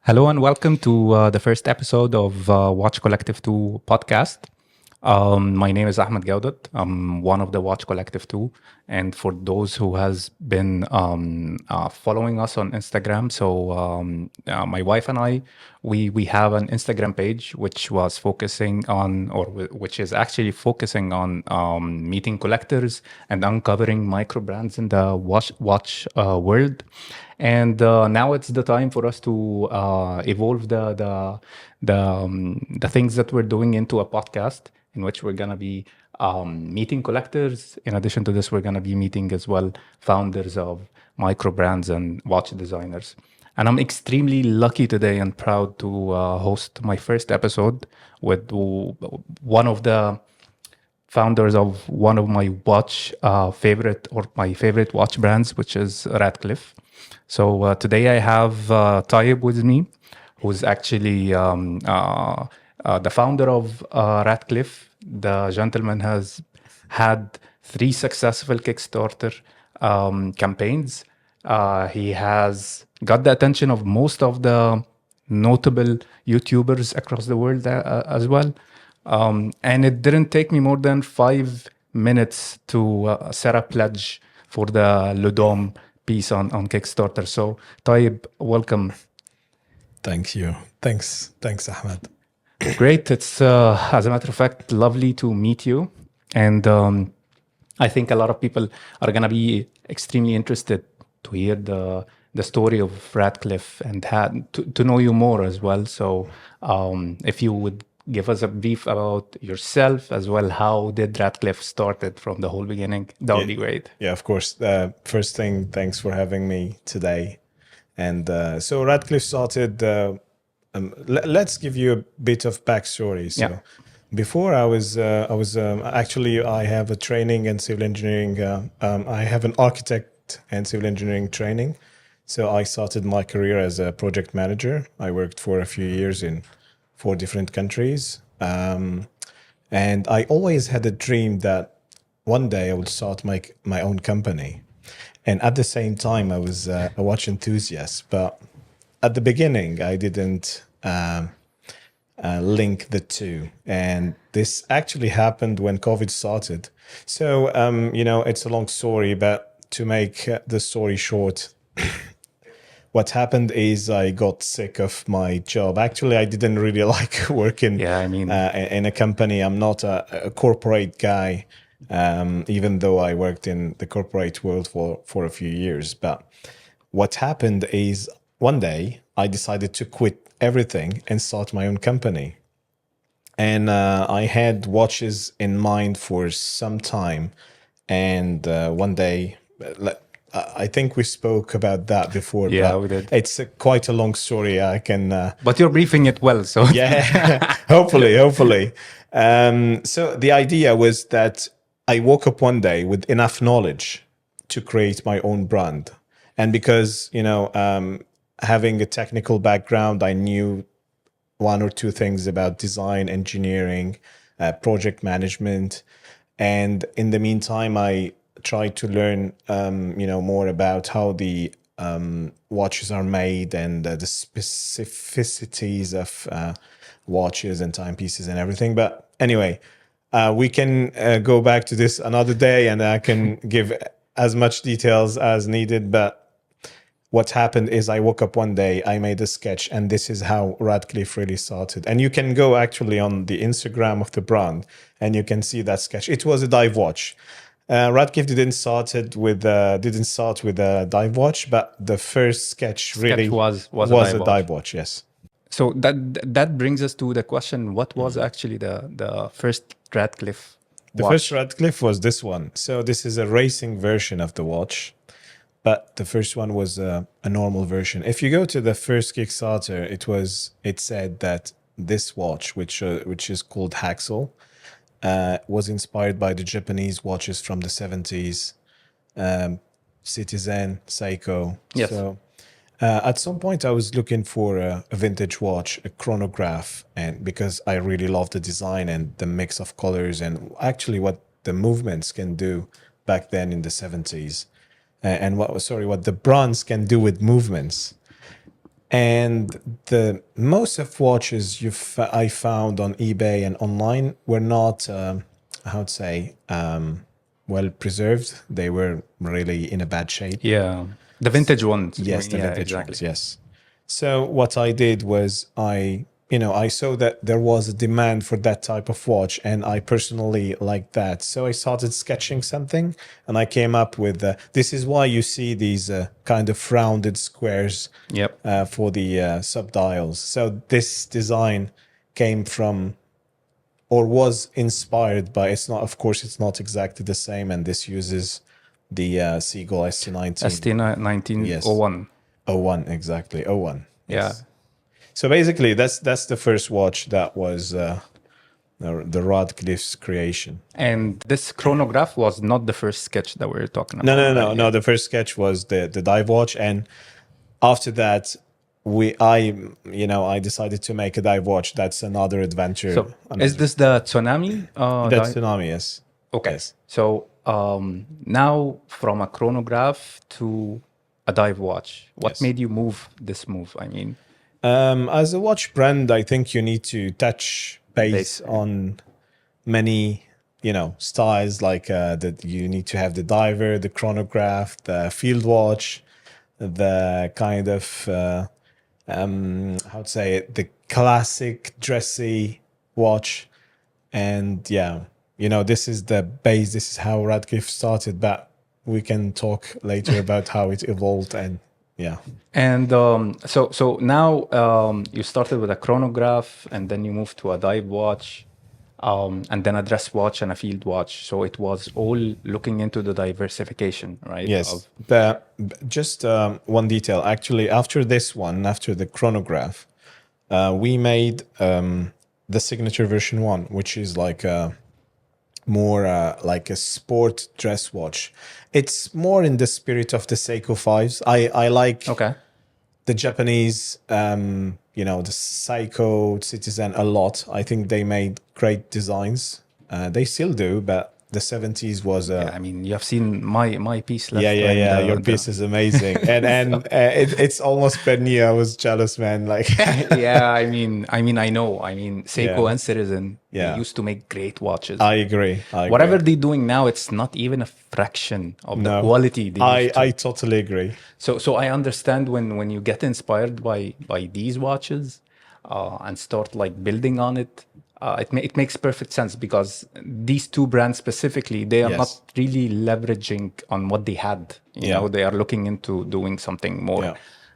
Hello and welcome to the first episode of Watchcollective 2 podcast. My name is Ahmed Gaudat. I'm one of the Watchcollective 2. And for those who has been following us on Instagram, my wife and I, we have an Instagram page which was focusing on, which is actually focusing on meeting collectors and uncovering microbrands in the watch world. And now it's the time for us to evolve the things that we're doing into a podcast in which we're gonna be meeting collectors. In addition to this, we're gonna be meeting as well founders of microbrands and watch designers. And I'm extremely lucky today and proud to host my first episode with one of the founders of one of my favorite watch brands, which is RADCLIFFe. So today I have Tayeb with me, who's actually the founder of RADCLIFFe. The gentleman has had 3 successful Kickstarter campaigns. He has got the attention of most of the notable YouTubers across the world as well. And it didn't take me more than 5 minutes to set a pledge for the Ludom piece on Kickstarter. So Tayeb, welcome. Thank you. Thanks, Ahmed. Great. It's as a matter of fact, lovely to meet you. And I think a lot of people are going to be extremely interested to hear the story of RADCLIFFe and to know you more as well. So if you would give us a brief about yourself as well, how did RADCLIFFe started from the whole beginning? That would be great. Yeah, of course. First thing, thanks for having me today. And so RADCLIFFe started, let's give you a bit of backstory. So before I was actually, I have a training in civil engineering. I have an architect and civil engineering training. So I started my career as a project manager. I worked for a few years in 4 different countries. And I always had a dream that one day I would start my own company. And at the same time, I was a watch enthusiast. But at the beginning, I didn't link the two. And this actually happened when COVID started. So, it's a long story, but to make the story short, what happened is I got sick of my job. Actually, I didn't really like working in a company. I'm not a corporate guy, even though I worked in the corporate world for a few years. But what happened is one day I decided to quit everything and start my own company. And I had watches in mind for some time. And one day, I think we spoke about that before. Yeah, we did. It's quite a long story. I can. But you're briefing it well, so yeah, hopefully. So the idea was that I woke up one day with enough knowledge to create my own brand, and because having a technical background, I knew 1 or 2 things about design, engineering, project management, and in the meantime, I tried to learn, more about how the watches are made and the specificities of watches and timepieces and everything. But anyway, we can go back to this another day, and I can give as much details as needed. But what happened is I woke up one day, I made a sketch, and this is how RADCLIFFe really started. And you can go actually on the Instagram of the brand, and you can see that sketch. It was a dive watch. RADCLIFFe didn't start with a dive watch, but the first sketch really was a dive watch. Yes. So that brings us to the question: what was actually the first RADCLIFFe watch? The first RADCLIFFe was this one. So this is a racing version of the watch, but the first one was a normal version. If you go to the first Kickstarter, it said that this watch, which is called Haxel, was inspired by the Japanese watches from the 70s, Citizen, Seiko. Yes. So at some point I was looking for a vintage watch, a chronograph, and because I really love the design and the mix of colors and actually what the movements can do back then in the 70s, and what the bronze can do with movements. And the most of watches I found on eBay and online were not, how to say, well preserved. They were really in a bad shape. Yeah. The vintage ones. Yes, the Yeah, vintage exactly. ones. Yes. So what I did was I saw that there was a demand for that type of watch, and I personally liked that. So I started sketching something, and I came up with this is why you see these kind of rounded squares Yep. for the subdials. So this design came from or was inspired by, it's not, of course, it's not exactly the same, and this uses the Seagull ST19. ST1901. 01, exactly. 01. Yeah. Yes. So basically, that's the first watch that was the RADCLIFFe's creation. And this chronograph was not the first sketch that we were talking about. No. The first sketch was the dive watch, and after that, I decided to make a dive watch. That's another adventure. So is this the Tsunami? That's Tsunami, yes. Okay. Yes. So now from a chronograph to a dive watch, what Yes. made you move this move? I mean, As a watch brand, I think you need to touch base on many, styles. Like that, you need to have the diver, the chronograph, the field watch, the kind of how to say it, the classic dressy watch, and this is the base. This is how RADCLIFFe started, but we can talk later about how it evolved and. Yeah. and so now you started with a chronograph, and then you moved to a dive watch, and then a dress watch and a field watch. So it was all looking into the diversification, right? Yes. But just one detail. Actually, after this one, after the chronograph, we made the signature version 1, which is like more like a sport dress watch. It's more in the spirit of the Seiko 5s. I like Okay. the Japanese, the Seiko Citizen a lot. I think they made great designs. They still do, but the 70s was I mean, you have seen my piece left. yeah. Your piece is amazing, and it's almost brand new. I was jealous, man. Like, Yeah, I mean, I know. I mean, Seiko Yeah. and Citizen, Yeah. they used to make great watches. I agree. Whatever they're doing now, it's not even a fraction of the quality they used to. I totally agree. So I understand when you get inspired by these watches and start like building on it. It makes perfect sense, because these two brands specifically, they are Yes. not really leveraging on what they had. You know, they are looking into doing something more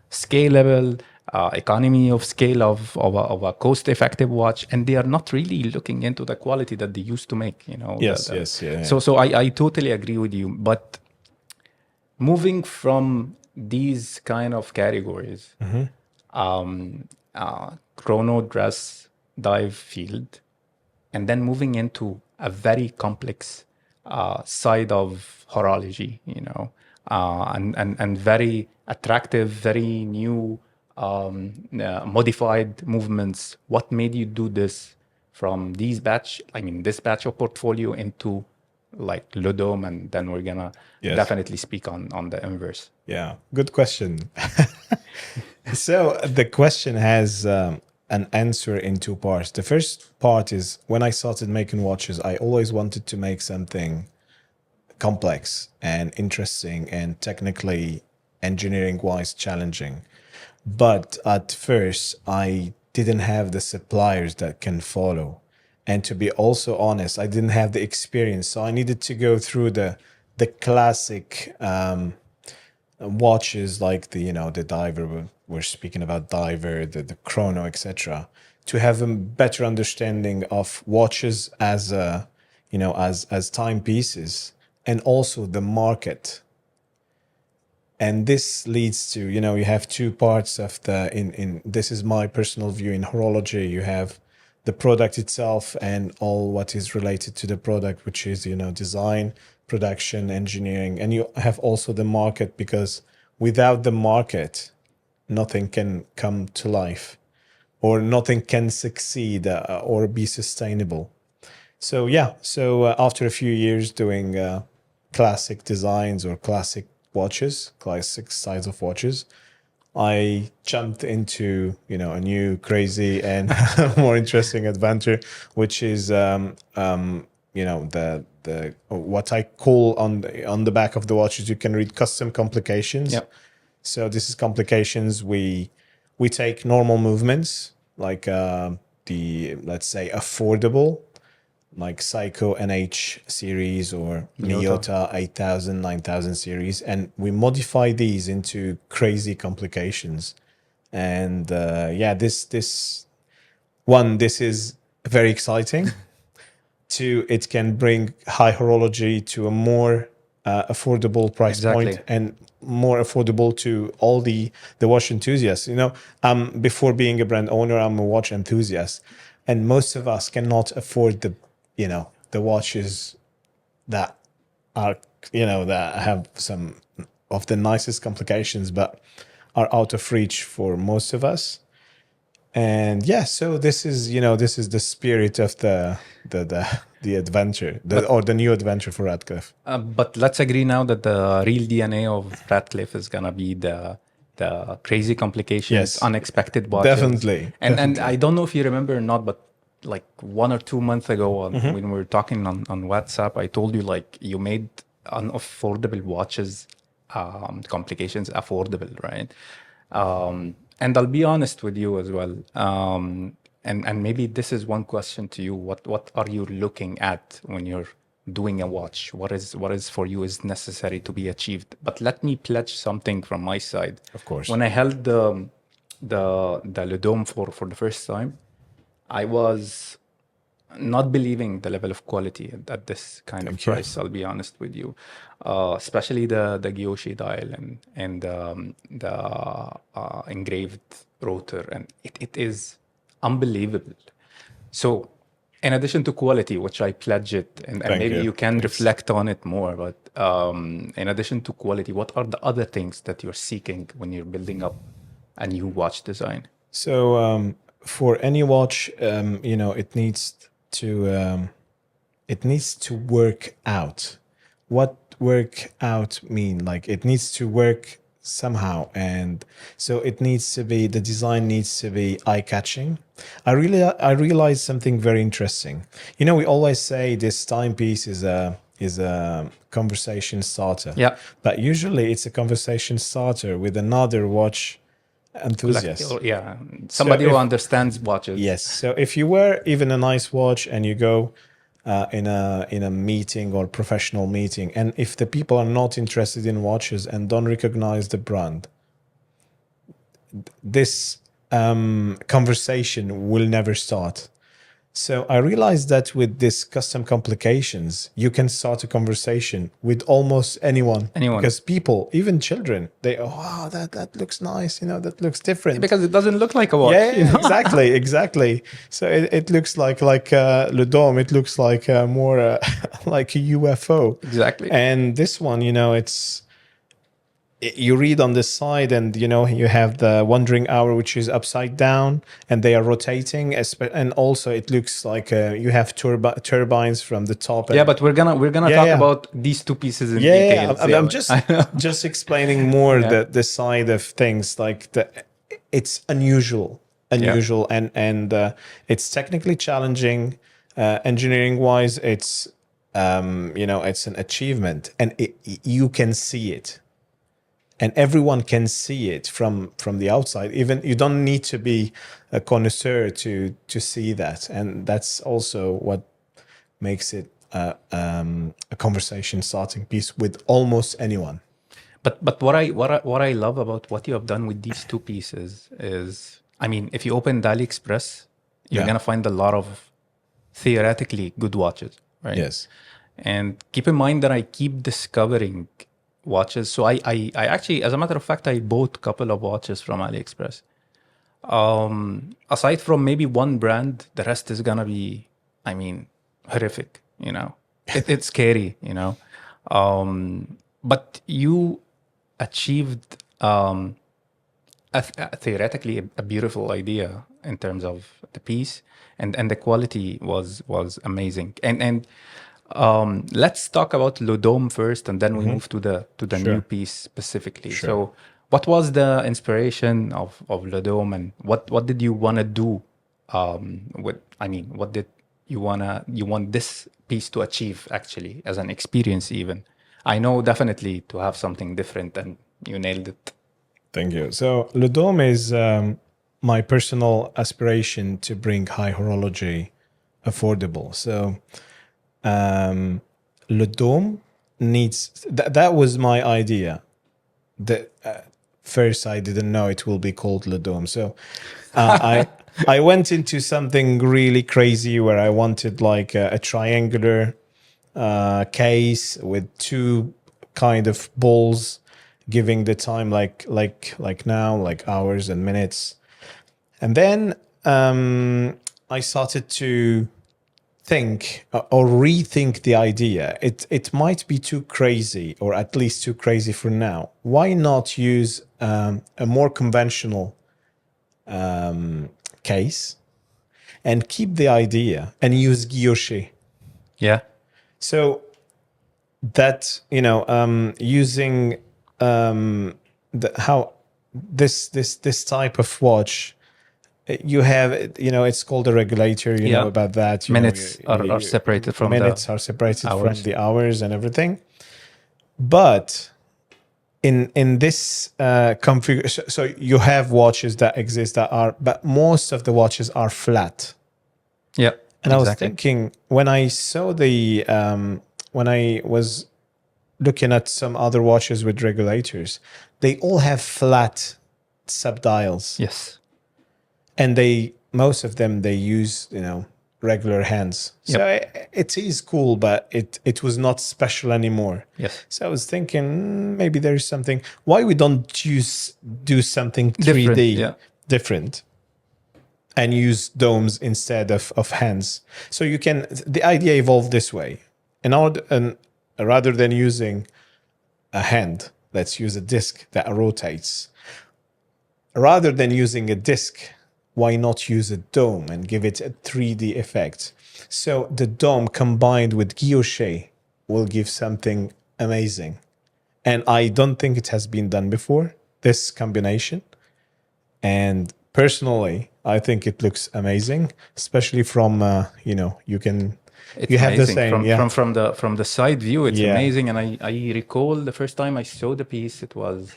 scalable, economy of scale of a cost-effective watch, and they are not really looking into the quality that they used to make. Yes. So I totally agree with you. But moving from these kind of categories, chrono, dress, dive, field, and then moving into a very complex side of horology, and very attractive, very new, modified movements. What made you do this from this batch of portfolio into like Ludom, and then we're gonna definitely speak on the inverse. Yeah, good question. So the question has an answer in two parts. The first part is, when I started making watches, I always wanted to make something complex and interesting and technically engineering-wise challenging. But at first, I didn't have the suppliers that can follow. And to be also honest, I didn't have the experience. So I needed to go through the classic watches, like the diver. We're speaking about diver, the chrono, etc., to have a better understanding of watches as as timepieces, and also the market. And this leads to, you have two parts of in this is my personal view in horology. You have the product itself and all what is related to the product, which is, design, production, engineering. And you have also the market, because without the market, nothing can come to life, or nothing can succeed or be sustainable. So after a few years doing classic designs or classic watches, classic styles of watches, I jumped into, you know, a new crazy and more interesting adventure, which is, you know, the what I call on the back of the watches, you can read custom complications. Yep. So this is complications. We take normal movements like the, let's say, affordable, like Psycho NH series or Miyota 8000, 9000 series, and we modify these into crazy complications. And this is very exciting. Two, it can bring high horology to a more affordable price point and more affordable to all the watch enthusiasts. You know, before being a brand owner, I'm a watch enthusiast, and most of us cannot afford the watches that are, you know, that have some of the nicest complications, but are out of reach for most of us. And yeah, so this is the spirit of the adventure, the new adventure for RADCLIFFe. But let's agree now that the real DNA of RADCLIFFe is gonna be the crazy complications, Yes. unexpected watches. Definitely. And I don't know if you remember or not, but like 1 or 2 months ago when we were talking on WhatsApp, I told you like you made unaffordable watches complications affordable, right? And I'll be honest with you as well. And maybe this is one question to you. What are you looking at when you're doing a watch? What is for you is necessary to be achieved? But let me pledge something from my side. Of course. When I held the Le Dome for the first time, I was not believing the level of quality at this kind of price. I'll be honest with you, especially the Gyoshi dial and the engraved rotor, and it is unbelievable. So, in addition to quality, which I pledge it, and maybe you can reflect on it more, but in addition to quality, what are the other things that you're seeking when you're building up a new watch design? So for any watch, you know, it needs to work out. What work out mean? Like it needs to work somehow, and so it needs to be, the design needs to be eye-catching. I realized something very interesting. You know, we always say this timepiece is a conversation starter. Yeah. But usually it's a conversation starter with another watch enthusiast. Yeah, somebody who understands watches. Yes. So if you wear even a nice watch and you go in a meeting or professional meeting, and if the people are not interested in watches and don't recognize the brand, this conversation will never start. So I realized that with this custom complications, you can start a conversation with almost anyone. Because people, even children, they, oh, wow, that looks nice. You know, that looks different. Because it doesn't look like a watch. Yeah, you know? exactly. So it looks like Le Dome. It looks like more like a UFO. Exactly. And this one, you know, you read on the side, and you know, you have the wandering hour, which is upside down, and they are rotating, and also it looks like you have turbines from the top. Yeah, but we're gonna talk about these two pieces in detail. I'm just explaining more the side of things. Like it's unusual, and it's technically challenging. Engineering wise, it's you know, it's an achievement, and you can see it. And everyone can see it from the outside. Even you don't need to be a connoisseur to see that, and that's also what makes it a conversation starting piece with almost anyone. But what I love about what you have done with these two pieces is, I mean, if you open AliExpress, you're gonna find a lot of theoretically good watches, right? Yes. And keep in mind that I keep discovering watches. So I actually, as a matter of fact, I bought a couple of watches from AliExpress. Aside from maybe one brand, the rest is gonna be, I mean, horrific. You know, it's scary. You know, but you achieved theoretically a beautiful idea in terms of the piece, and the quality was amazing. And let's talk about Le Dome first, and then we move to the new piece specifically. So what was the inspiration of Le Dome, and what did you want to do? What did you want this piece to achieve actually as an experience? Even I know definitely to have something different, and you nailed it. Thank you. So Le Dome is my personal aspiration to bring high horology affordable. So Le Dome needs that was my idea. First I didn't know it will be called Le Dome. So I went into something really crazy where I wanted like a triangular case with two kind of balls giving the time like now, like hours and minutes. And then I started to think or rethink the idea. It might be too crazy, or at least too crazy for now. Why not use a more conventional case and keep the idea and use guilloche? Yeah. So that, using how this type of watch, you have, it's called a regulator, you know about that. Minutes are separated from minutes the are separated hours. from the hours and everything. But in this configuration, so you have watches that exist that are, but most of the watches are flat. Yeah. And I was thinking, when I saw the when I was looking at some other watches with regulators, they all have flat subdials. Yes. And most of them use, regular hands. So it is cool, but it was not special anymore. Yes. So I was thinking, maybe there's something. Why we don't do something 3D different and use domes instead of hands? So the idea evolved this way. And rather than using a hand, let's use a disc that rotates. Rather than using a disc, why not use a dome and give it a 3D effect? So the dome combined with guilloche will give something amazing. And I don't think it has been done before, this combination. And personally, I think it looks amazing, especially from, you have the same. From the side view, it's amazing. And I recall the first time I saw the piece, it was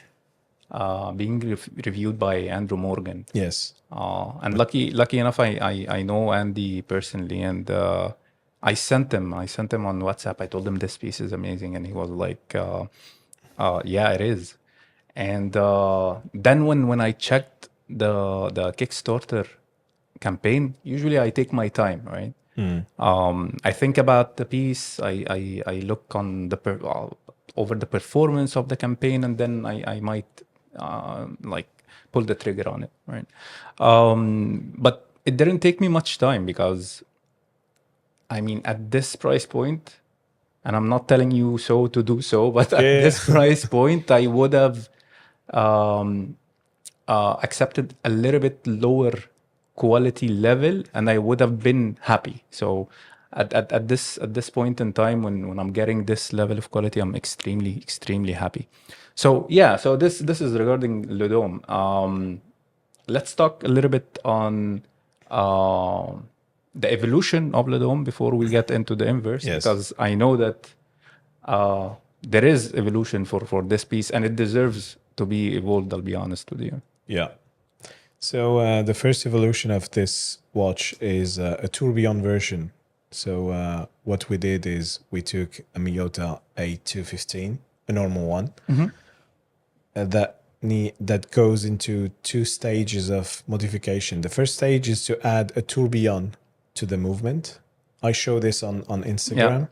being reviewed by Andrew Morgan. Yes. And lucky enough, I know Andy personally, and I sent him on WhatsApp. I told him this piece is amazing, and he was like, "Yeah, it is." And then when I checked the Kickstarter campaign, usually I take my time, right? I think about the piece. I look on over the performance of the campaign, and then I might pull the trigger on it, right? But it didn't take me much time, because at this price point, and I'm not telling you so to do so, but at this price point, I would have accepted a little bit lower quality level, and I would have been happy. So at this point in time, when I'm getting this level of quality, I'm extremely happy. So so this is regarding Le Dome. Let's talk a little bit on the evolution of Le Dome before we get into the inverse, because I know that there is evolution for this piece, and it deserves to be evolved, I'll be honest with you. Yeah. So the first evolution of this watch is a tourbillon version. So what we did is we took a Miyota A215, a normal one, that goes into two stages of modification. The first stage is to add a tourbillon to the movement. I show this on Instagram. Yeah.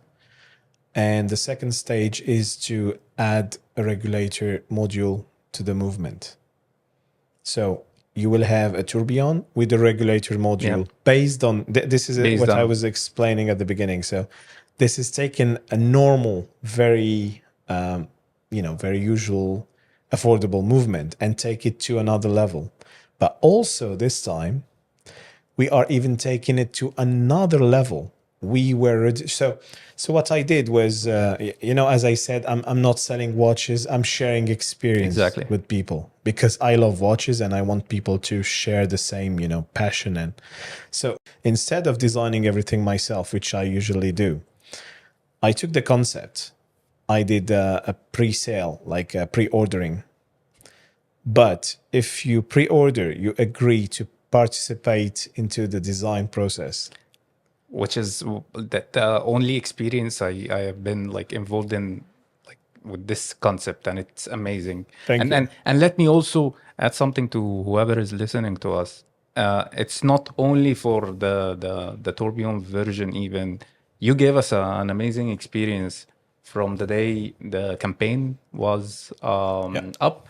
And the second stage is to add a regulator module to the movement. So you will have a tourbillon with a regulator module based on, this is what I was explaining at the beginning. So this is taking a normal, very, very usual, affordable movement and take it to another level. But also this time, we are even taking it to another level we were so what I did was as I said, I'm not selling watches, I'm sharing experience Exactly. with people because I love watches and I want people to share the same passion. And so instead of designing everything myself, which I usually do, I took the concept, I did a pre-sale, like pre-ordering. But if you pre-order, you agree to participate into the design process. Which is the only experience I have been like involved in, like with this concept, and it's amazing. Thank you. And let me also add something to whoever is listening to us. It's not only for the tourbillon version. Even you gave us an amazing experience from the day the campaign was up.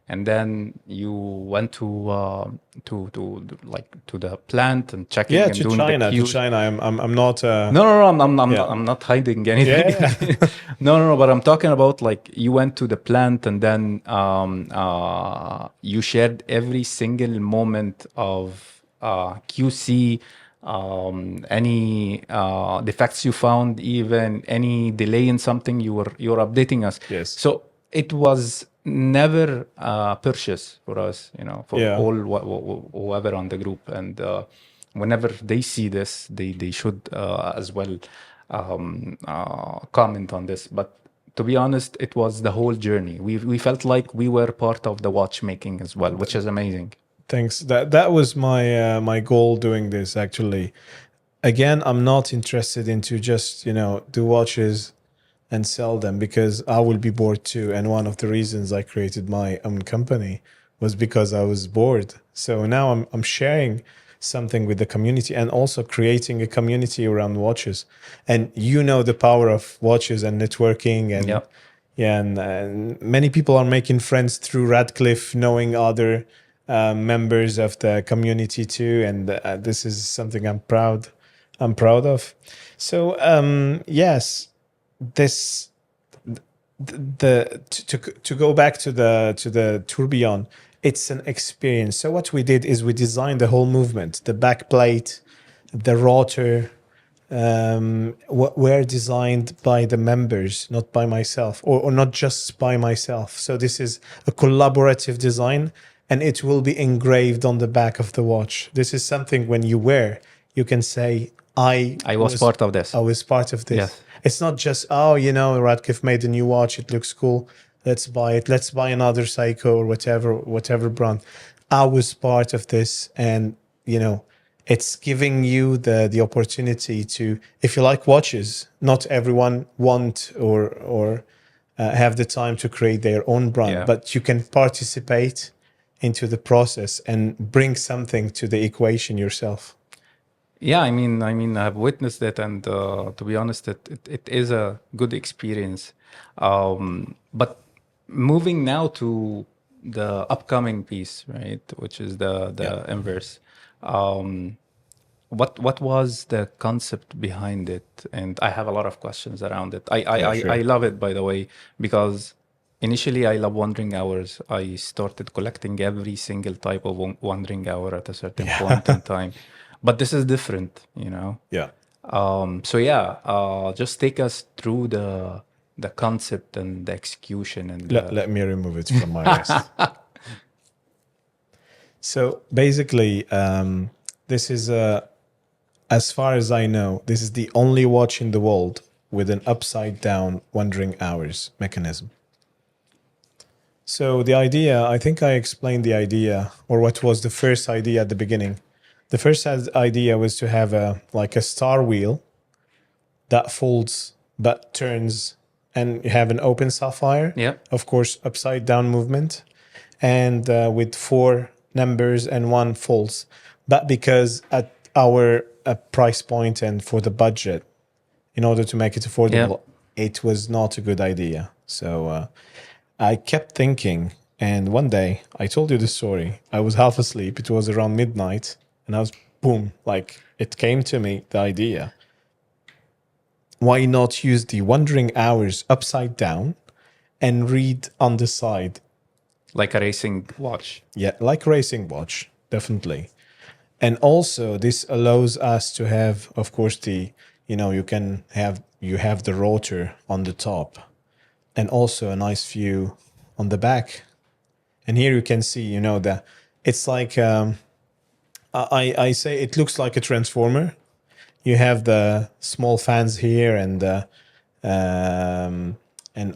And then you went to the plant and checking and to doing China. the To queues. China. I'm not. No. I'm not hiding anything. Yeah. No. But I'm talking about like you went to the plant and then you shared every single moment of QC. Any defects you found, even any delay in something, you're updating us. Yes. So it was never purchase for us, for all whoever on the group. And whenever they see this, they should as well comment on this. But to be honest, it was the whole journey. We felt like we were part of the watchmaking as well, which is amazing. Thanks. That was my my goal doing this, actually. Again, I'm not interested into just do watches and sell them, because I will be bored too. And one of the reasons I created my own company was because I was bored. So now I'm sharing something with the community and also creating a community around watches. And the power of watches and networking and and many people are making friends through RADCLIFFe, knowing other members of the community too. And this is something I'm proud of. So yes. This to go back to the tourbillon, it's an experience. So what we did is we designed the whole movement, the back plate, the rotor, were designed by the members, not by myself, or not just by myself. So this is a collaborative design, and it will be engraved on the back of the watch. This is something when you wear, you can say, I was part of this. I was part of this. Yes. It's not just, RADCLIFFe made a new watch, it looks cool, let's buy it. Let's buy another Seiko or whatever brand. I was part of this, and, it's giving you the opportunity to, if you like watches, not everyone want or have the time to create their own brand, but you can participate into the process and bring something to the equation yourself. Yeah, I mean, I've witnessed it, and to be honest, it is a good experience. But moving now to the upcoming piece, right, which is the inverse. What was the concept behind it? And I have a lot of questions around it. I love it, by the way, because initially I love wandering hours. I started collecting every single type of wandering hour at a certain point in time. But this is different, Yeah. So just take us through the concept and the execution. And let me remove it from my list. So basically, this is as far as I know, this is the only watch in the world with an upside down wandering hours mechanism. So the idea, I think I explained the idea, or what was the first idea at the beginning. The first idea was to have a star wheel that folds but turns, and you have an open sapphire. Yeah. Of course, upside down movement, and with 4 numbers and 1 false. But because at our price point and for the budget, in order to make it affordable, it was not a good idea. So I kept thinking, and one day I told you the story. I was half asleep. It was around midnight. And I was, boom, it came to me, the idea. Why not use the wandering hours upside down and read on the side? Like a racing watch. Yeah, like a racing watch, definitely. And also, this allows us to have, of course, the you have the rotor on the top, and also a nice view on the back. And here you can see, it's like I say it looks like a transformer. You have the small fans here, and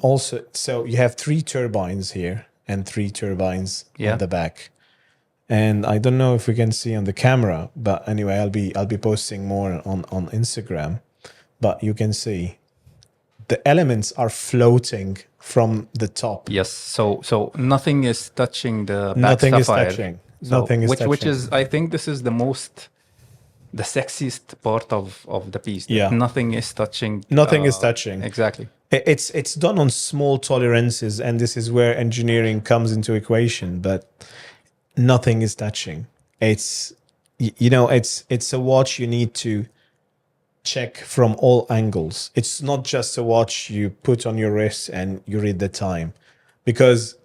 also so you have 3 turbines here and 3 turbines on the back. And I don't know if we can see on the camera, but anyway, I'll be posting more on Instagram. But you can see the elements are floating from the top. Yes. So nothing is touching the back Nothing sapphire. is touching. So, Nothing is touching. Which is, I think, this is the sexiest part of the piece. That Yeah. Nothing is touching. Nothing is touching. Exactly. It's done on small tolerances, and this is where engineering comes into equation. But nothing is touching. It's a watch you need to check from all angles. It's not just a watch you put on your wrist and you read the time, because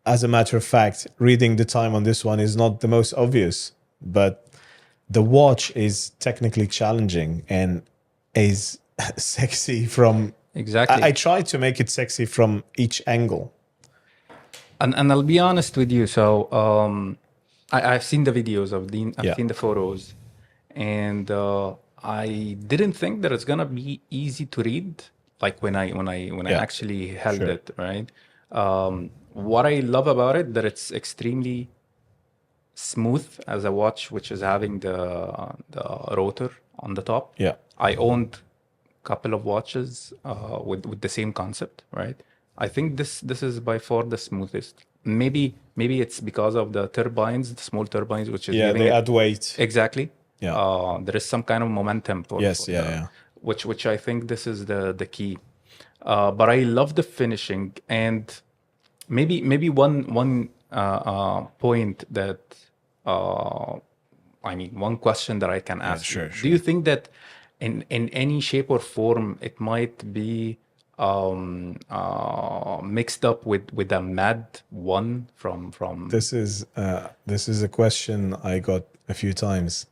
as a matter of fact, reading the time on this one is not the most obvious, but the watch is technically challenging and is sexy from... Exactly. I try to make it sexy from each angle. And I'll be honest with you. So I've seen the videos, I've seen the photos, and I didn't think that it's gonna be easy to read. Like when I actually held it, right? What I love about it, that it's extremely smooth as a watch, which is having the rotor on the top. Yeah, I owned a couple of watches with the same concept, right? I think this is by far the smoothest. Maybe it's because of the turbines, the small turbines, which is they add weight. Exactly. Yeah. There is some kind of momentum. Which I think this is the key. But I love the finishing, and maybe one point that one question that I can ask. Sure. Do you think that in any shape or form it might be mixed up with a MAD 1 from This is a question I got a few times,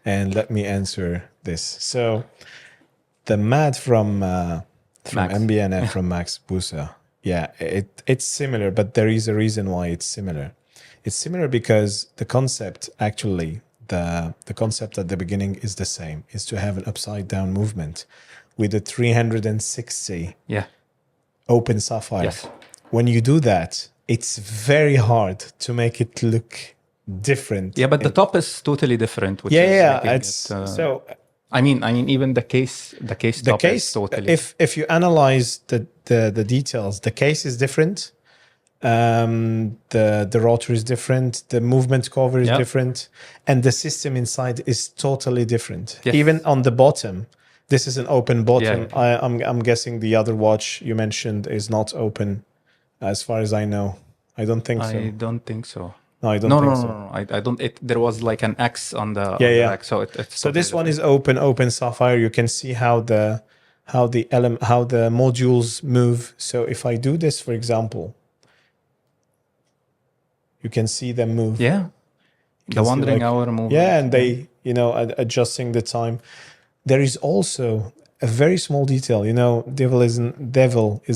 and let me answer this. So the MAD from MBNF from Max Boussalia, it's similar, but there is a reason why it's similar. It's similar because the concept, actually, the concept at the beginning is the same. Is to have an upside down movement with a 360 open sapphire. Yes. When you do that, it's very hard to make it look different. Yeah, but the top is totally different. Which so. I mean, even the case top is totally. If you analyze the details, the case is different. The rotor is different. The movement cover is different, and the system inside is totally different. Yes. Even on the bottom, this is an open bottom. Yeah. I'm guessing the other watch you mentioned is not open, as far as I know. I don't think so. I don't think so. No, I don't think so. No. I don't. There was like an X on the back, so it's so this one is open sapphire. You can see how the modules move. So if I do this, for example, you can see them move. Yeah, the wandering hour movement. Yeah, and they adjusting the time. There is also a very small detail. Devil is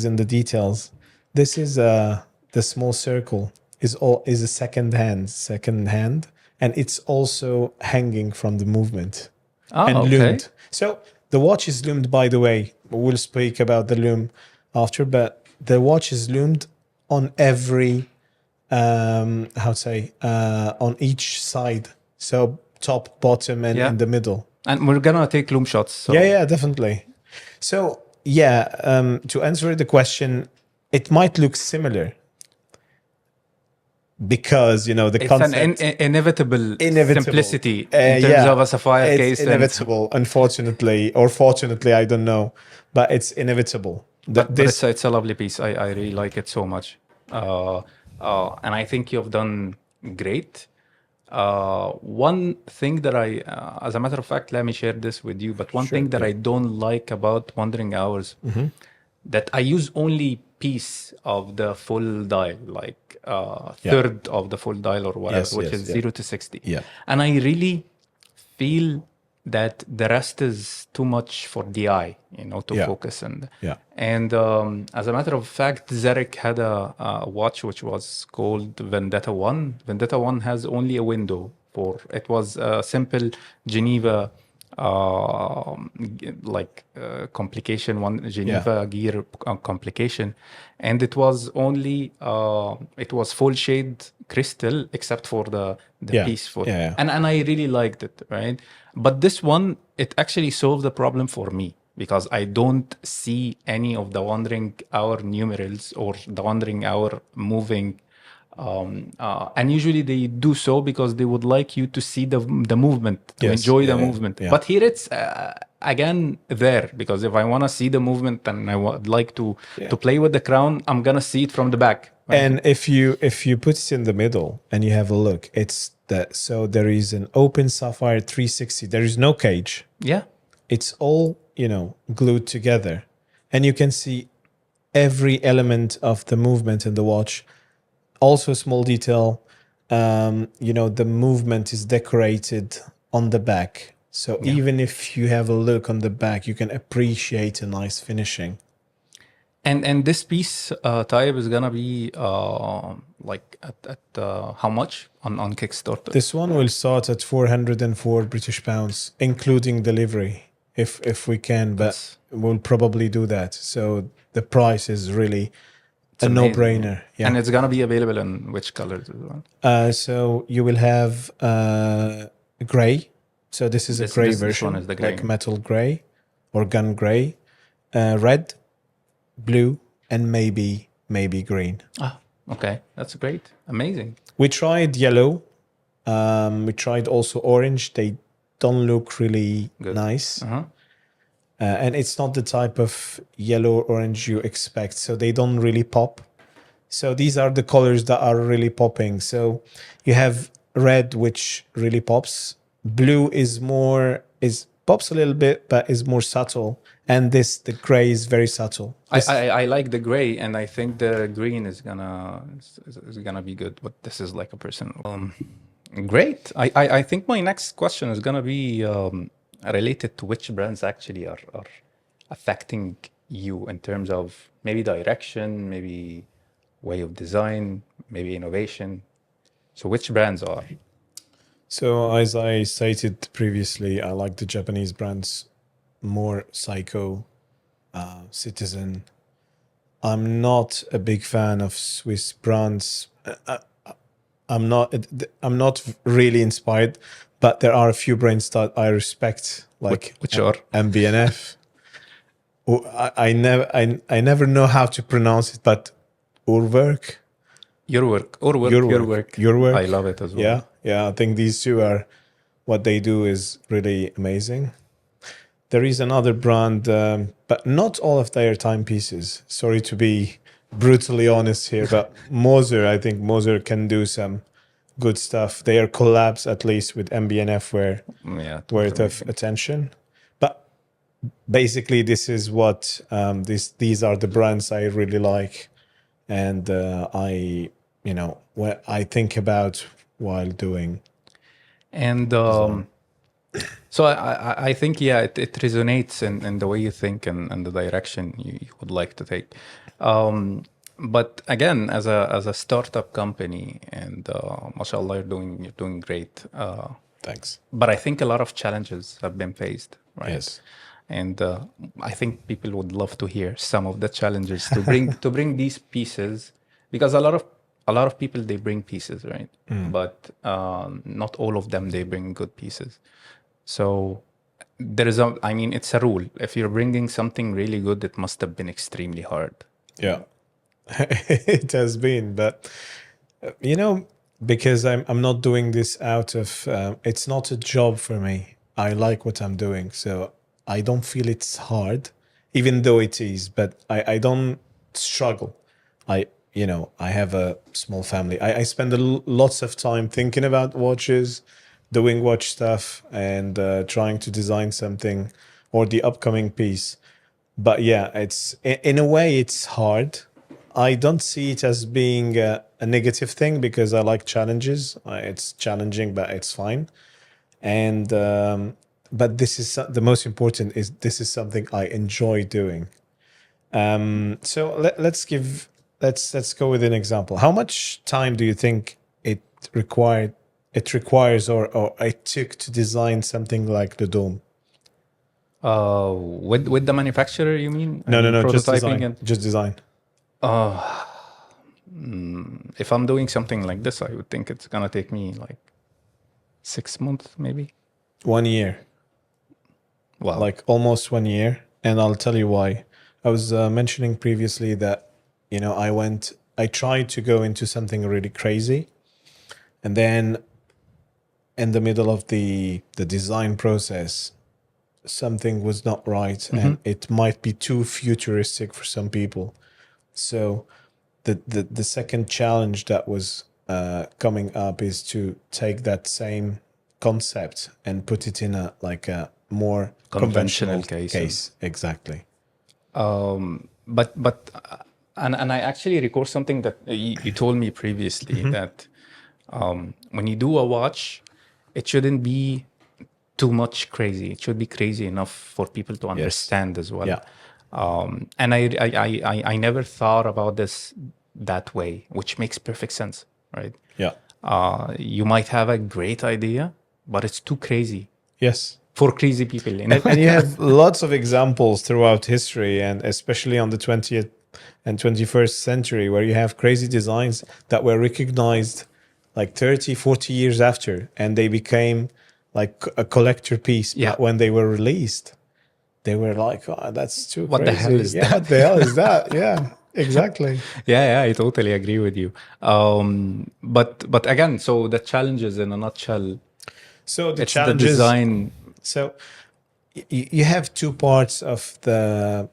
in the details. This is the small circle is a second hand, and it's also hanging from the movement loomed. So the watch is loomed, by the way. We'll speak about the loom after, but the watch is loomed on every on each side. So top, bottom, and in the middle. And we're gonna take loom shots. So. Yeah, definitely. So to answer the question, it might look similar because the concept. It's an inevitable simplicity in terms of a sapphire case. It's inevitable, unfortunately, or fortunately, I don't know, but it's inevitable. But it's a lovely piece. I really like it so much, and I think you've done great. One thing that as a matter of fact, let me share this with you. But one thing that I don't like about Wandering Hours, that I use only piece of the full dial, like third of the full dial or whatever, which is 0 to 60. Yeah. And I really feel that the rest is too much for the eye, to Yeah. focus. And Yeah. and as a matter of fact, Zarek had a watch which was called Vendetta 1. Vendetta 1 has only a window it was a simple Geneva complication, one Geneva gear complication, and it was only it was full shade crystal except for the Yeah. piece for Yeah. and I really liked it, right? But this one, it actually solved the problem for me because I don't see any of the wandering hour numerals or the wandering hour moving. And usually they do so because they would like you to see the movement, to Yes. enjoy the Yeah, movement. yeah. But here it's again there, because if I want to see the movement and I would like to play with the crown, I'm gonna see it from the back. Right? And if you put it in the middle and you have a look, it's that. So there is an open sapphire 360. There is no cage. Yeah. It's all glued together, and you can see every element of the movement in the watch. Also, small detail, the movement is decorated on the back. So even if you have a look on the back, you can appreciate a nice finishing. And this piece, Tayeb, is gonna be at how much on Kickstarter? This one will start at 404 British pounds, including delivery, if we can, but we'll probably do that. So the price is really a no-brainer. Yeah. And it's gonna be available in which colors as well? So you will have gray. So this is a gray version, this one is the gray. like metal gray or gun gray, red, blue, and maybe green. Ah, okay, that's great, amazing. We tried yellow. We tried also orange. They don't look really nice. Uh-huh. And it's not the type of yellow or orange you expect. So they don't really pop. So these are the colors that are really popping. So you have red, which really pops. Blue pops a little bit, but is more subtle. And the gray is very subtle. I like the gray, and I think the green is gonna be good. But this is like a personal. Great. I think my next question is gonna be related to which brands actually are affecting you in terms of maybe direction, maybe way of design, maybe innovation. So which brands are? So as I stated previously, I like the Japanese brands more. Seiko, Citizen. I'm not a big fan of Swiss brands. I'm not really inspired, but there are a few brands that I respect, like which are MBNF. I never know how to pronounce it, but Urwerk. Your work. I love it as well. Yeah. I think these two are what they do is really amazing. There is another brand, but not all of their timepieces. Sorry to be brutally honest here, but Moser, I think Moser can do some good stuff. Their collabs, at least with MBNF, were worth of attention. But basically, this is what these are the brands I really like, and what I think about while doing. And so I think it resonates in the way you think and the direction you would like to take. But again, as a startup company, and mashallah, you're doing great. Thanks. But I think a lot of challenges have been faced, right? Yes. And I think people would love to hear some of the challenges to bring these pieces, because a lot of people, they bring pieces, right? But not all of them, they bring good pieces. So it's a rule. If you're bringing something really good, it must have been extremely hard. Yeah, it has been, but because I'm not doing this out of, it's not a job for me. I like what I'm doing, so I don't feel it's hard, even though it is, but I don't struggle. I have a small family. I spend lots of time thinking about watches, doing watch stuff, and trying to design something or the upcoming piece. But yeah, it's in a way it's hard. I don't see it as being a negative thing, because I like challenges. It's challenging, but it's fine. And but this is the most important is this is something I enjoy doing. So let's go with an example. How much time do you think it requires or it took to design something like the dome? With the manufacturer, you mean? No, just Prototyping design. Just design. If I'm doing something like this, I would think it's gonna take me like 6 months, maybe 1 year. Wow. Like almost 1 year, and I'll tell you why. I was mentioning previously that I tried to go into something really crazy, and then in the middle of the design process, something was not right, and it might be too futuristic for some people. So the second challenge that was coming up is to take that same concept and put it in a more conventional case. Exactly. But I actually recall something that you told me previously, that when you do a watch, it shouldn't be too much crazy. It should be crazy enough for people to understand as well. Yeah. And I never thought about this that way, which makes perfect sense, right? Yeah. You might have a great idea, but it's too crazy. Yes. For crazy people, you know? And you have lots of examples throughout history, and especially on the 20th and 21st century, where you have crazy designs that were recognized like 30, 40 years after, and they became like a collector piece. Yeah. But when they were released, they were like, oh, that's too What crazy. the hell is that? What the hell is that? Yeah, exactly. Yeah, I totally agree with you. But again, so the challenges in a nutshell, So the it's the challenges, design. So you have two parts of the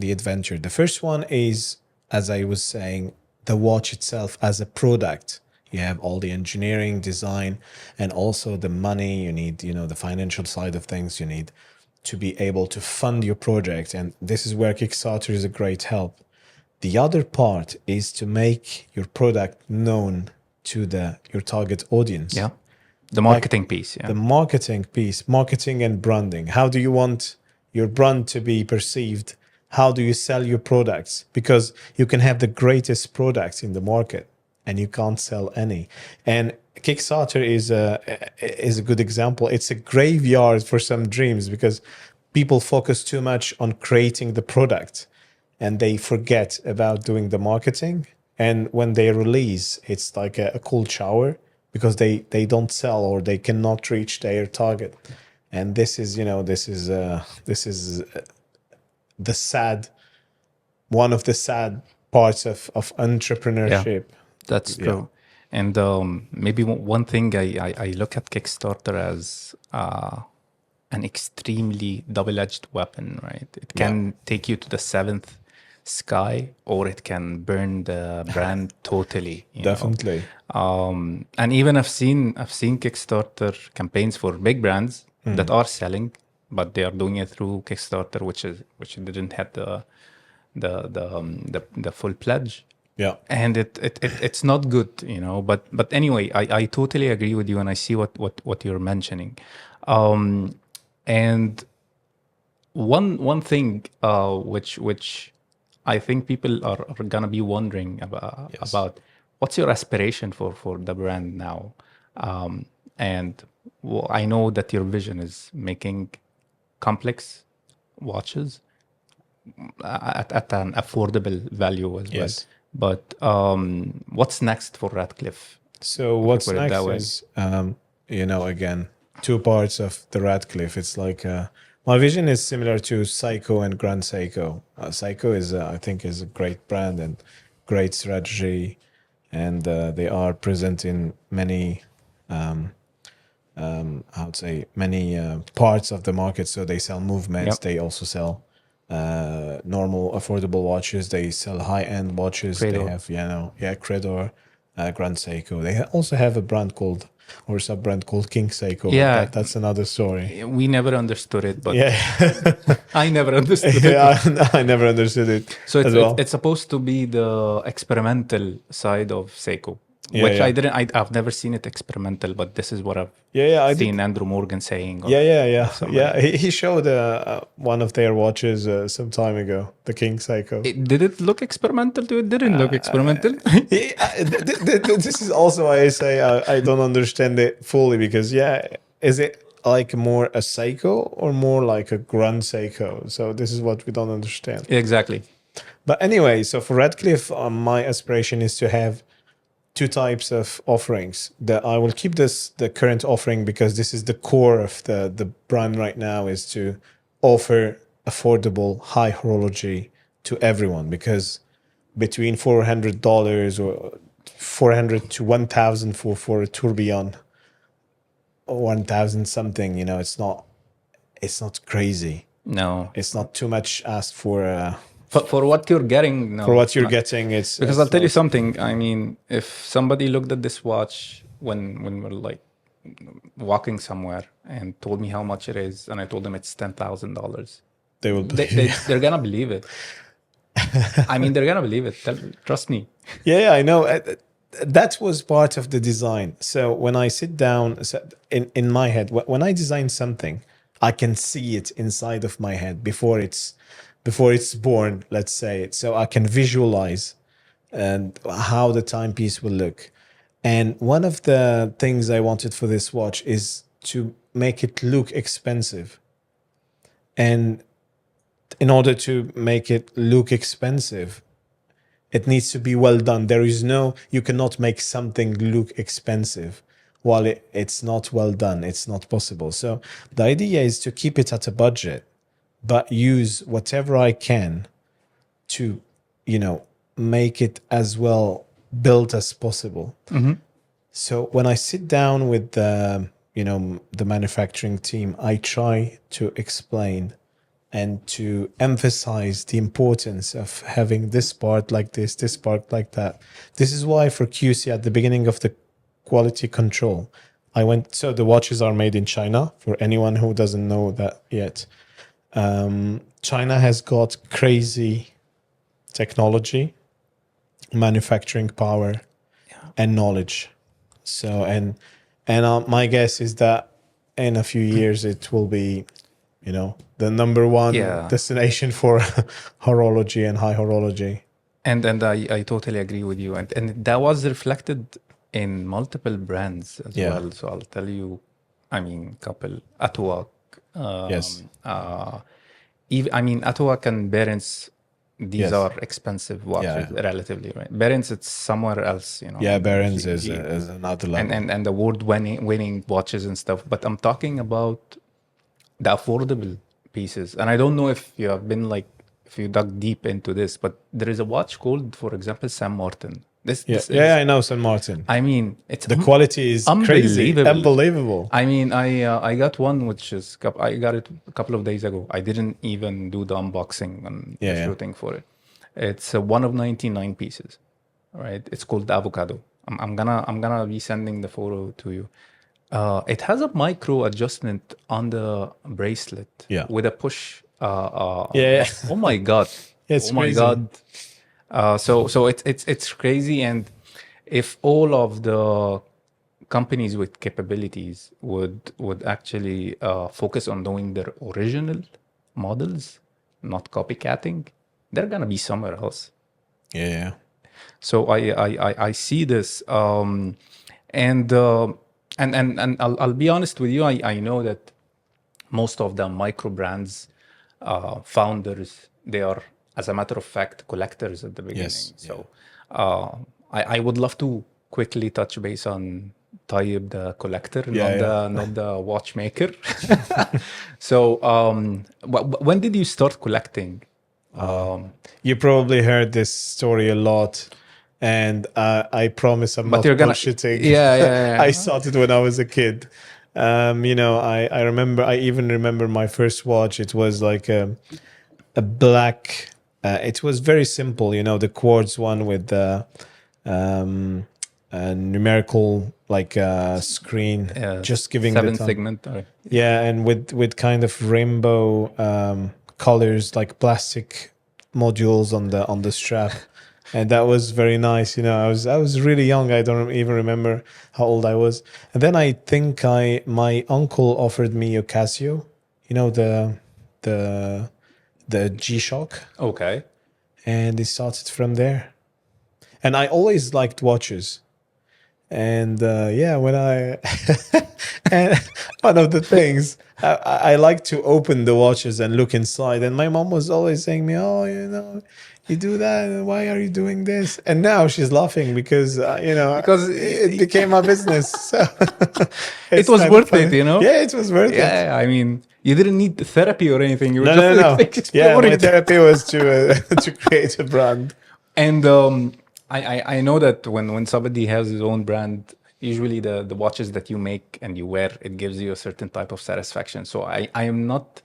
adventure. The first one is, as I was saying, the watch itself as a product. You have all the engineering, design, and also the money. You need, the financial side of things. You need to be able to fund your project. And this is where Kickstarter is a great help. The other part is to make your product known to your target audience. Yeah. The marketing piece. Yeah. The marketing piece, marketing and branding. How do you want your brand to be perceived? How do you sell your products? Because you can have the greatest products in the market and you can't sell any. And Kickstarter is a good example. It's a graveyard for some dreams because people focus too much on creating the product and they forget about doing the marketing. And when they release, it's like a cold shower because they don't sell or they cannot reach their target. And this is the sad, one of the sad parts of entrepreneurship. Yeah, that's true. And maybe one thing I look at Kickstarter as an extremely double-edged weapon, right? It can take you to the seventh sky, or it can burn the brand totally. Definitely. And even I've seen Kickstarter campaigns for big brands that are selling, but they are doing it through Kickstarter, which didn't have the full pledge. Yeah. And it's not good, But anyway, I totally agree with you, and I see what you're mentioning. And one thing which I think people are gonna be wondering about what's your aspiration for the brand now, and I know that your vision is making complex watches at an affordable value as well. But what's next for RADCLIFFe? So what's next is, again, two parts of the RADCLIFFe. It's like my vision is similar to Psycho and Grand Seiko. Psycho is, I think, is a great brand and great strategy, and they are present in many, I would say, many parts of the market. So they sell movements. They also sell normal affordable watches. They sell high-end watches. Credo. They have Credo, Grand Seiko. They also have a brand called, or sub-brand called King Seiko. Yeah, that's another story. We never understood it, but Yeah. I never understood it. I never understood it. So as well. it's supposed to be the experimental side of Seiko. which yeah. I didn't. I've never seen it experimental, but this is what I've I did. seen Andrew Morgan saying. Or Yeah. somebody. He showed one of their watches some time ago, the King Seiko. Did it look experimental to you? It didn't look experimental. This is also why I say I don't understand it fully, because is it like more a Seiko or more like a Grand Seiko? So this is what we don't understand. Exactly. But anyway, so for Radcliffe, my aspiration is to have two types of offerings. That I will keep the current offering, because this is the core of the brand right now, is to offer affordable high horology to everyone, because between $400 or 400 to 1,000 for a tourbillon, or 1,000 something, it's not crazy. No. It's not too much asked for. For what you're getting, no. For what you're getting, it's because I'll tell you something. I mean, if somebody looked at this watch when we're like walking somewhere and told me how much it is, and I told them it's $10,000, they will. They're gonna believe it. I mean, they're gonna believe it. Trust me. Yeah, I know. That was part of the design. So when I sit down in my head, when I design something, I can see it inside of my head before it's born, let's say. So I can visualize and how the timepiece will look. And one of the things I wanted for this watch is to make it look expensive. And in order to make it look expensive, it needs to be well done. You cannot make something look expensive while it's not well done. It's not possible. So the idea is to keep it at a budget, but use whatever I can to, make it as well built as possible. Mm-hmm. So when I sit down with the manufacturing team, I try to explain and to emphasize the importance of having this part like this part like that. This is why for QC at the beginning of the quality control, so the watches are made in China, for anyone who doesn't know that yet. China has got crazy technology, manufacturing power, and knowledge. So, and my guess is that in a few years it will be, the number one destination for horology and high horology. And I totally agree with you. And that was reflected in multiple brands as well. So I'll tell you, couple Atwak. Yes. Atwak and Berens, these are expensive watches relatively, right? Berens, it's somewhere else, Yeah, Berens is another level. And award-winning watches and stuff. But I'm talking about the affordable pieces. And I don't know if you have been if you dug deep into this, but there is a watch called, for example, Saint Martin. This I know Saint Martin. It's the quality is crazy, unbelievable. I got one I got it a couple of days ago. I didn't even do the unboxing and the shooting for it. It's one of 99 pieces, right? It's called Avocado. I'm gonna be sending the photo to you. It has a micro adjustment on the bracelet with a push. Oh my god! It's my crazy. God! So it's crazy, and if all of the companies with capabilities would actually focus on doing their original models, not copycatting, they're gonna be somewhere else. Yeah. So I see this, and I'll be honest with you. I know that most of the Microbrands founders, they are, as a matter of fact, collectors at the beginning. Yes. So I would love to quickly touch base on Tayeb, the collector, not the watchmaker. So when did you start collecting? You probably heard this story a lot. And I promise I'm not bullshitting. Yeah. I started when I was a kid. I even remember my first watch. It was like a black. It was very simple, the quartz one with the numerical screen, just giving 7 the time. segment. And with kind of rainbow colors, like plastic modules on the strap. And that was very nice. I was really young. I don't even remember how old I was. And then I think my uncle offered me a Casio, the G-Shock, Okay. and it started from there. And I always liked watches. And when I and one of the things I like to open the watches and look inside, and my mom was always saying me, "Oh, you do that. Why are you doing this?" And now she's laughing because Because it became my business. So it it's was kind of worth funny. it, you know? Yeah, it was worth it. Yeah, I mean, you didn't need therapy or anything. You were No, just no, no. like, Yeah, exploring. my therapy was to create a brand. And I know that when somebody has his own brand, usually the watches that you make and you wear, it gives you a certain type of satisfaction. So I am not,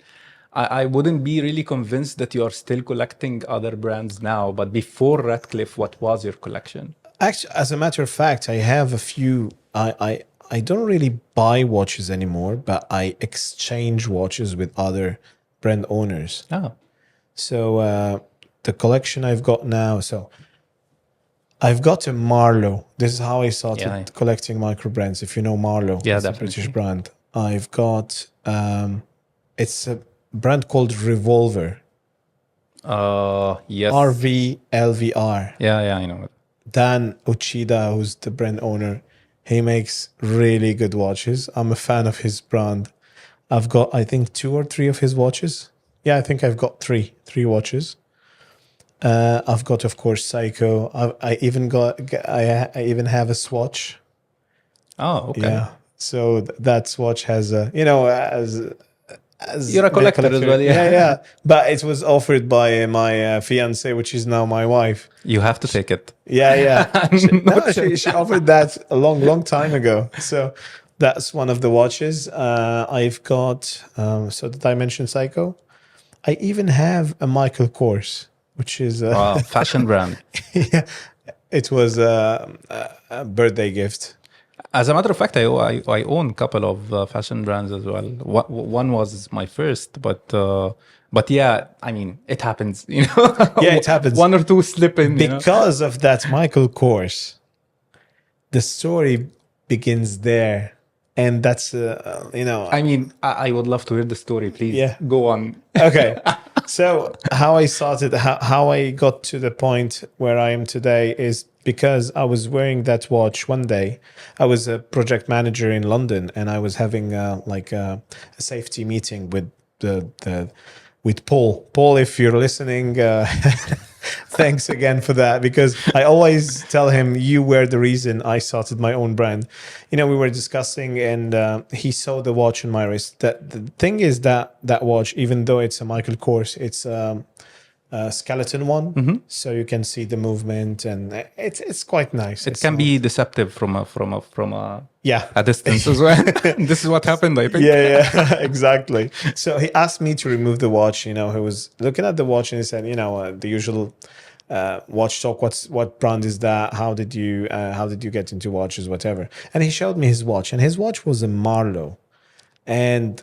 I wouldn't be really convinced that you are still collecting other brands now. But before Radcliffe, what was your collection? Actually, as a matter of fact, I have a few. I don't really buy watches anymore, but I exchange watches with other brand owners. Oh, So the collection I've got now. So I've got a Marlowe. This is how I started Yeah. collecting Microbrands. If you know Marlowe, Yeah, it's a definitely. British brand. I've got it's a brand called Revolver. yes. RVLVR. Yeah, I know it. Dan Uchida, who's the brand owner, he makes really good watches. I'm a fan of his brand. I've got, I think, 2 or 3 of his watches. Yeah, I think I've got three watches. I've got, of course, Seiko. I even have a Swatch. Oh, okay. Yeah. So that Swatch has a, as You're a the collector as well, yeah. yeah. But it was offered by my fiance, which is now my wife. You have to take it. Yeah. She offered that a long time ago. So that's one of the watches. I've got, so did I mention Seiko? I even have a Michael Kors, which is, Wow, fashion brand. yeah, it was a birthday gift. As a matter of fact, I own a couple of fashion brands as well. One was my first, but yeah, I mean, it happens, Yeah, it happens. One or two slip in, Because of that Michael Kors, the story begins there. And that's, I mean, I would love to hear the story. Please, Yeah. go on. Okay. So how I started, how I got to the point where I am today is because I was wearing that watch one day. I was a project manager in London, and I was having a safety meeting with with Paul. Paul, if you're listening, thanks again for that, because I always tell him you were the reason I started my own brand. We were discussing, and he saw the watch on my wrist. The thing is that watch, even though it's a Michael Kors, it's a skeleton one, so you can see the movement, and it's quite nice. It can be deceptive from a yeah. a distance as well. This is what happened, I think. Yeah, exactly. So he asked me to remove the watch. He was looking at the watch and he said, the usual watch talk. What brand is that? How did you get into watches? Whatever. And he showed me his watch, and his watch was a Marlowe, and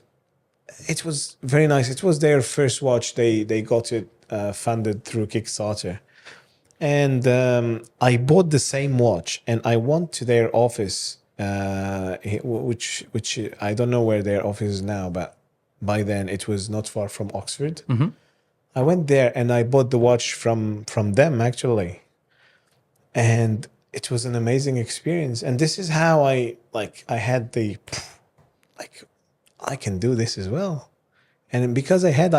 it was very nice. It was their first watch. They got it funded through Kickstarter, and I bought the same watch, and I went to their office. Which I don't know where their office is now, but by then it was not far from Oxford. I went there and I bought the watch from them actually, and it was an amazing experience. And this is how I had the I can do this as well. And because I had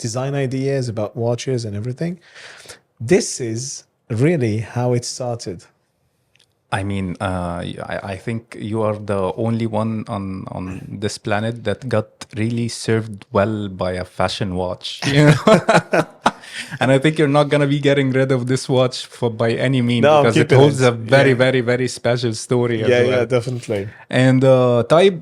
design ideas about watches and everything, this is really how it started. I mean, I think you are the only one on this planet that got really served well by a fashion watch. And I think you're not gonna be getting rid of this watch by any means, No, because it keeping holds it. a very, Yeah. very, very special story as well. Yeah, definitely. And Tayeb,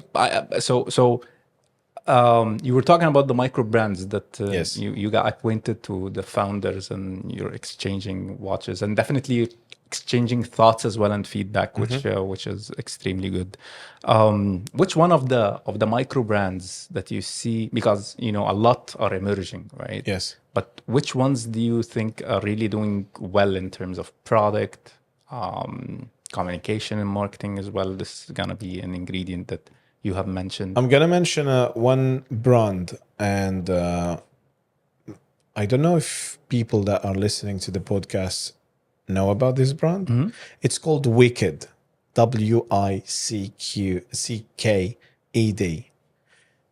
you were talking about the micro brands that Yes. you got acquainted to the founders, and you're exchanging watches, and definitely exchanging thoughts as well and feedback, which is extremely good. Which one of the micro brands that you see, because a lot are emerging, right? Yes. But which ones do you think are really doing well in terms of product, communication and marketing as well? This is gonna be an ingredient that you have mentioned. I'm gonna mention one brand, and I don't know if people that are listening to the podcast know about this brand. It's called Wicked, WICKED.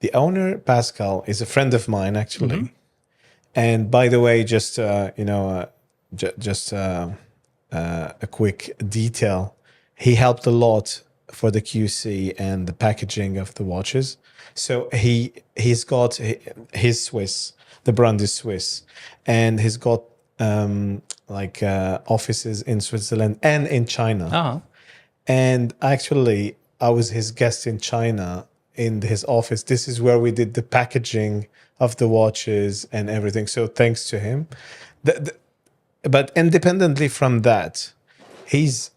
The owner, Pascal, is a friend of mine, actually. And by the way, just a quick detail, he helped a lot for the QC and the packaging of the watches. So he's got his Swiss. The brand is Swiss, and he's got offices in Switzerland and in China. And actually, I was his guest in China in his office. This is where we did the packaging of the watches and everything. So thanks to him. But independently from that, he's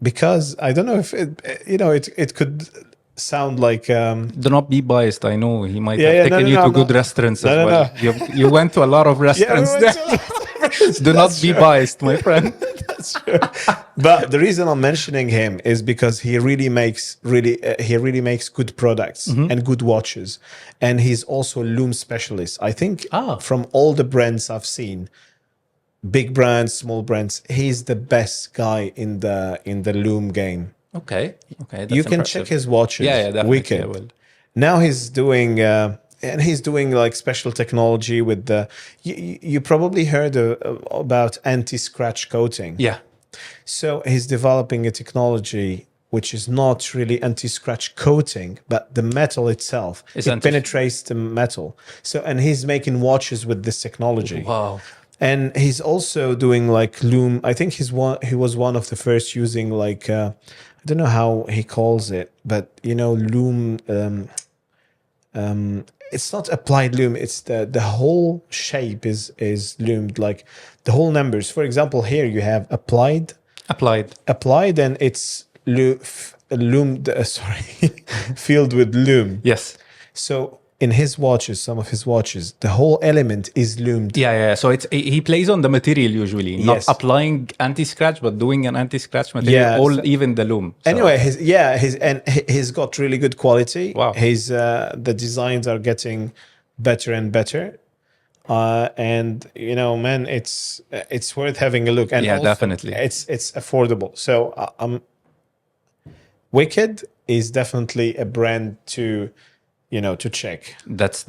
because I don't know if it could sound like do not be biased. I know he might have taken you to good restaurants as well. You went to a lot of restaurants there. Do not be biased, my friend. That's true. But the reason I'm mentioning him is because he really makes good products and good watches, and he's also loom specialist. I think from all the brands I've seen, big brands, small brands, he's the best guy in the loom game. Okay. That's you can impressive. check his watches. Yeah, definitely. Wicked. I will. Now he's doing like special technology with the. You probably heard about anti-scratch coating. Yeah. So he's developing a technology which is not really anti-scratch coating, but the metal itself. It penetrates the metal. So, and he's making watches with this technology. Wow. And he's also doing like loom. I think he was one of the first using like I don't know how he calls it, but loom. It's not applied loom. It's the whole shape is loomed, like the whole numbers. For example, here you have applied, and it's loomed. Filled with loom. Yes. So in his watches, some of his watches, the whole element is loomed. Yeah. So he plays on the material usually, not applying anti-scratch, but doing an anti-scratch material, even the loom. So. Anyway, he's got really good quality. Wow. The designs are getting better and better. And man, it's worth having a look. And also, definitely, it's affordable. So Wicked is definitely a brand to check. That's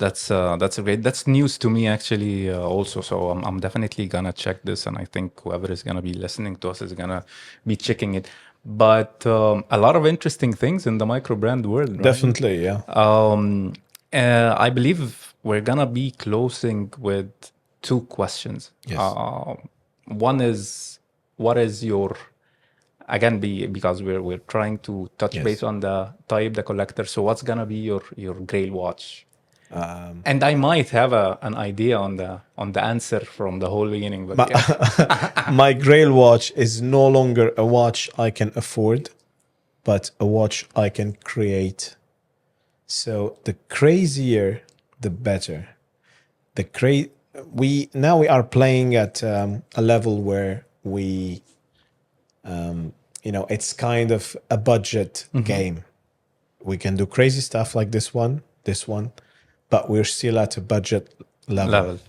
great. That's news to me actually also. So I'm definitely gonna check this, and I think whoever is gonna be listening to us is gonna be checking it. But a lot of interesting things in the micro brand world. Right? Definitely, yeah. I believe we're gonna be closing with two questions. Yes. One is, what is your, again, because we're trying to touch base on the Tayeb the collector. So what's gonna be your Grail Watch? And I might have an idea on the answer from the whole beginning. But my Grail Watch is no longer a watch I can afford, but a watch I can create. So the crazier, the better. We are playing at a level where we, it's kind of a budget game. We can do crazy stuff like this one, but we're still at a budget level.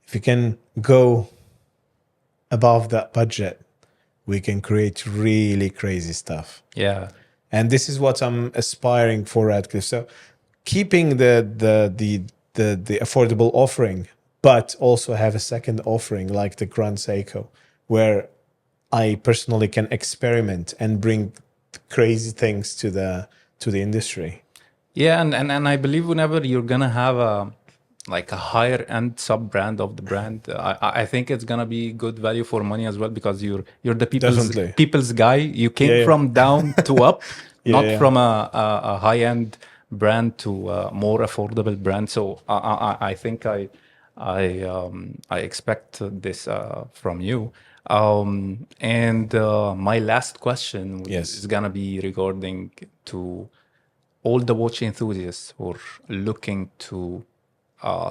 If you can go above that budget, we can create really crazy stuff. Yeah. And this is what I'm aspiring for RADCLIFFe. So keeping the affordable offering, but also have a second offering like the Grand Seiko, where I personally can experiment and bring crazy things to the industry. Yeah, and I believe whenever you're gonna have a higher end sub brand of the brand, I think it's gonna be good value for money as well, because you're the people's guy. You came from down to up, not from a high end brand to a more affordable brand. So I think I expect this from you. And my last question Yes. is gonna be regarding to all the watch enthusiasts who are looking to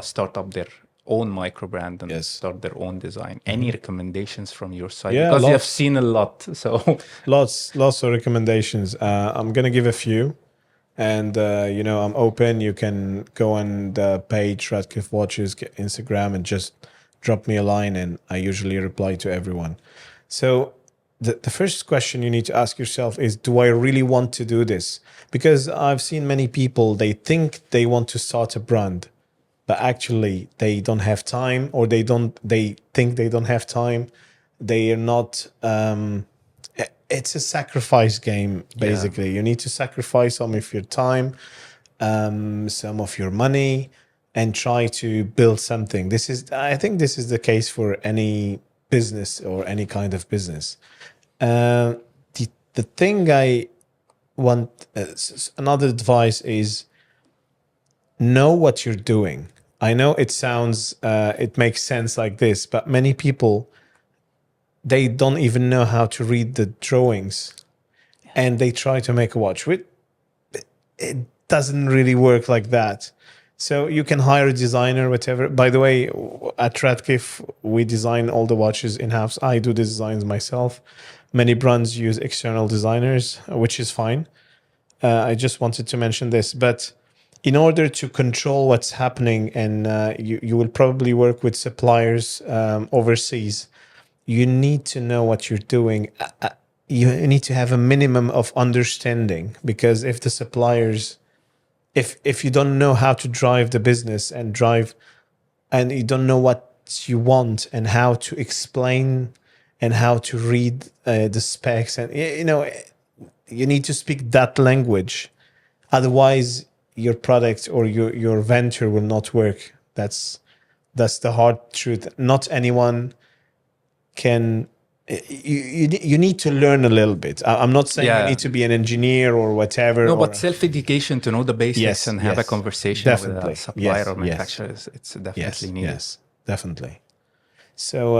start up their own microbrand and Yes. start their own design. Any recommendations from your side? Yeah, because you have lots. seen a lot. So Lots of recommendations. I'm gonna give a few, and I'm open. You can go on the page Radcliffe Watches Instagram and just drop me a line, and I usually reply to everyone. So the first question you need to ask yourself is, do I really want to do this? Because I've seen many people, they think they want to start a brand, but actually they don't have time, or they think they don't have time. They are not, it's a sacrifice game, basically. You need to sacrifice some of your time, some of your money, and try to build something. I think this is the case for any business or any kind of business. The thing I want, another advice is, know what you're doing. I know it sounds, it makes sense like this, but many people, they don't even know how to read the drawings, and they try to make a watch. It doesn't really work like that. So you can hire a designer, whatever. By the way, at Radcliffe, we design all the watches in-house. I do the designs myself. Many brands use external designers, which is fine. I just wanted to mention this. But in order to control what's happening, and you will probably work with suppliers overseas, you need to know what you're doing. You need to have a minimum of understanding, because if the suppliers, if you don't know how to drive the business and you don't know what you want and how to explain and how to read the specs, and you need to speak that language. Otherwise, your product or your venture will not work. That's the hard truth. Not anyone can. You need to learn a little bit. I'm not saying you need to be an engineer or whatever. No, but self-education to know the basics and have a conversation with a supplier or manufacturer, it's definitely needed. Yes, definitely. So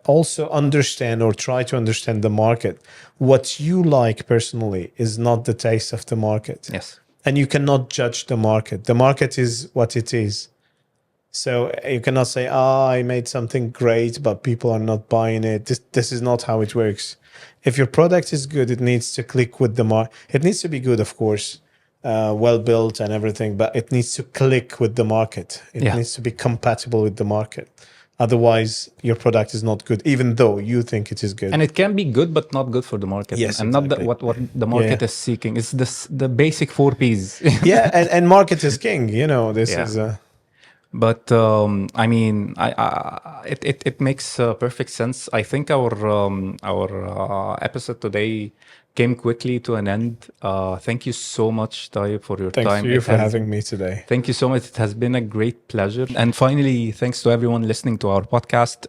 also understand, or try to understand the market. What you like personally is not the taste of the market. Yes. And you cannot judge the market. The market is what it is. So you cannot say, I made something great, but people are not buying it. This is not how it works. If your product is good, it needs to click with the market. It needs to be good, of course, well built and everything, but it needs to click with the market. It needs to be compatible with the market. Otherwise, your product is not good, even though you think it is good. And it can be good, but not good for the market. Yes, and exactly. not what the market is seeking. It's the basic 4 Ps. And market is king. This is... But I mean, it makes perfect sense. I think our episode today came quickly to an end. Thank you so much, Tayeb, for your time. Thanks to you for having me today. Thank you so much. It has been a great pleasure. And finally, thanks to everyone listening to our podcast.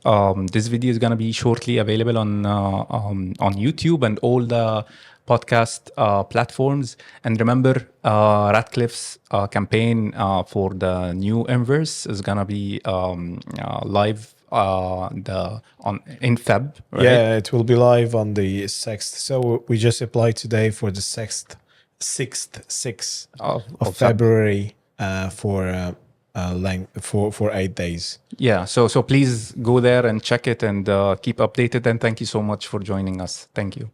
This video is going to be shortly available on YouTube and all the podcast platforms. And remember, Radcliffe's campaign for the new Inverse is gonna be live in Feb. Right? Yeah, it will be live on the 6th. So we just applied today for the 6th of February for 8 days. Yeah, so please go there and check it and keep updated. And thank you so much for joining us. Thank you.